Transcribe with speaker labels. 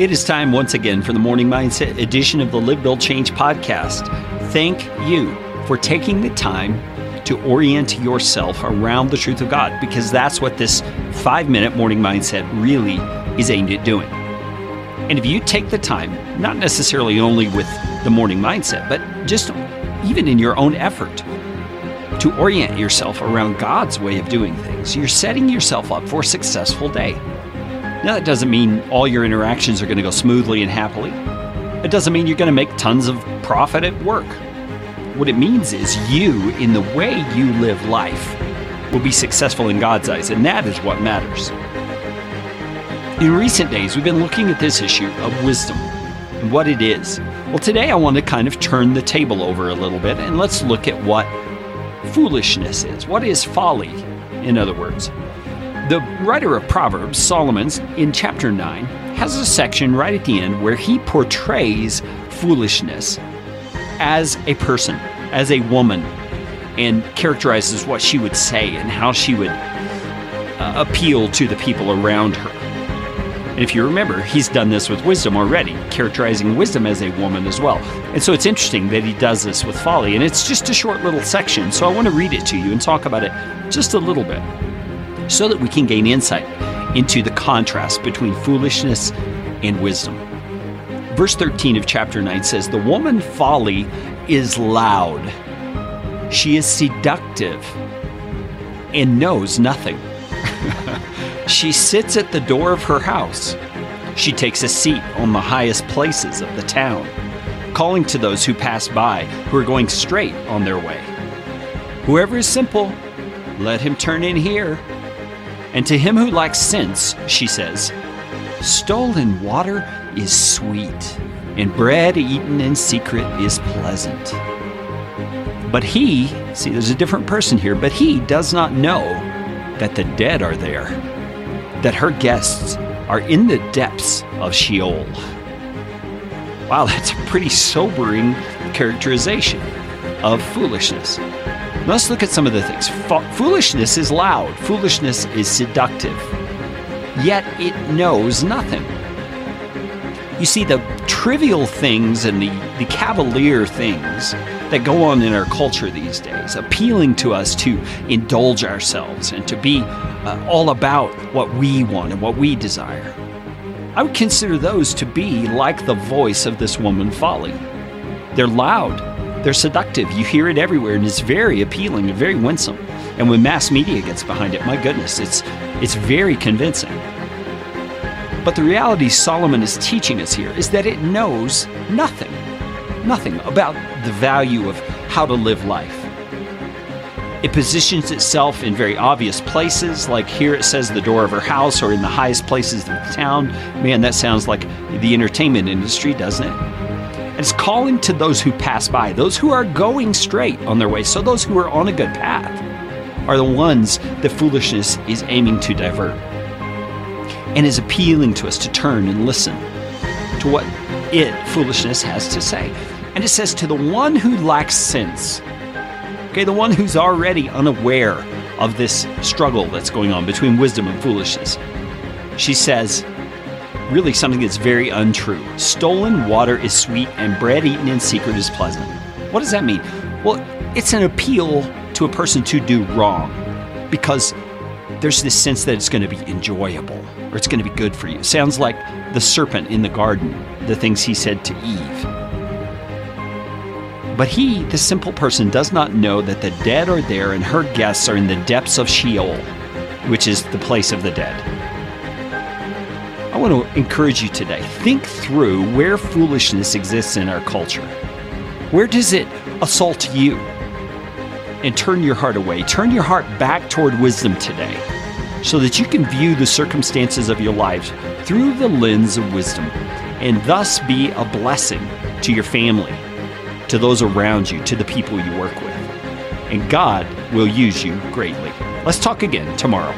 Speaker 1: It is time once again for the Morning Mindset edition of the Live, Build, Change podcast. Thank you for taking the time to orient yourself around the truth of God, because that's what this 5-minute Morning Mindset really is aimed at doing. And if you take the time, not necessarily only with the Morning Mindset, but just even in your own effort to orient yourself around God's way of doing things, you're setting yourself up for a successful day. Now, that doesn't mean all your interactions are going to go smoothly and happily. It doesn't mean you're going to make tons of profit at work. What it means is you, in the way you live life, will be successful in God's eyes, and that is what matters. In recent days, we've been looking at this issue of wisdom and what it is. Well, today I want to kind of turn the table over a little bit, and let's look at what foolishness is. What is folly, in other words? The writer of Proverbs, Solomon, in chapter 9, has a section right at the end where he portrays foolishness as a person, as a woman, and characterizes what she would say and how she would appeal to the people around her. And if you remember, he's done this with wisdom already, characterizing wisdom as a woman as well. And so it's interesting that he does this with folly, and it's just a short little section, so I want to read it to you and talk about it just a little bit, so that we can gain insight into the contrast between foolishness and wisdom. Verse 13 of chapter 9 says, "The woman folly is loud. She is seductive and knows nothing. She sits at the door of her house. She takes a seat on the highest places of the town, calling to those who pass by, who are going straight on their way. Whoever is simple, let him turn in here. And to him who lacks sense, she says, stolen water is sweet, and bread eaten in secret is pleasant. But he," see, there's a different person here, "but he does not know that the dead are there, that her guests are in the depths of Sheol." Wow, that's a pretty sobering characterization of foolishness. Let's look at some of the things. Foolishness is loud. Foolishness is seductive. Yet it knows nothing. You see, the trivial things and the cavalier things that go on in our culture these days, appealing to us to indulge ourselves and to be all about what we want and what we desire, I would consider those to be like the voice of this woman folly. They're loud. They're seductive. You hear it everywhere, and it's very appealing and very winsome. And when mass media gets behind it, my goodness, it's very convincing. But the reality Solomon is teaching us here is that it knows nothing about the value of how to live life. It positions itself in very obvious places, like here it says the door of her house, or in the highest places of the town. Man, that sounds like the entertainment industry, doesn't it? It's calling to those who pass by, those who are going straight on their way. So those who are on a good path are the ones that foolishness is aiming to divert, and is appealing to us to turn and listen to what foolishness, has to say. And it says, to the one who lacks sense, okay, the one who's already unaware of this struggle that's going on between wisdom and foolishness, she says, really something that's very untrue. Stolen water is sweet, and bread eaten in secret is pleasant. What does that mean? Well, it's an appeal to a person to do wrong, because there's this sense that it's going to be enjoyable, or it's going to be good for you. It sounds like the serpent in the garden, the things he said to Eve. But he, the simple person, does not know that the dead are there, and her guests are in the depths of Sheol, which is the place of the dead. I want to encourage you today, think through where foolishness exists in our culture. Where does it assault you? And turn your heart away. Turn your heart back toward wisdom today, so that you can view the circumstances of your lives through the lens of wisdom, and thus be a blessing to your family, to those around you, to the people you work with. And God will use you greatly. Let's talk again tomorrow.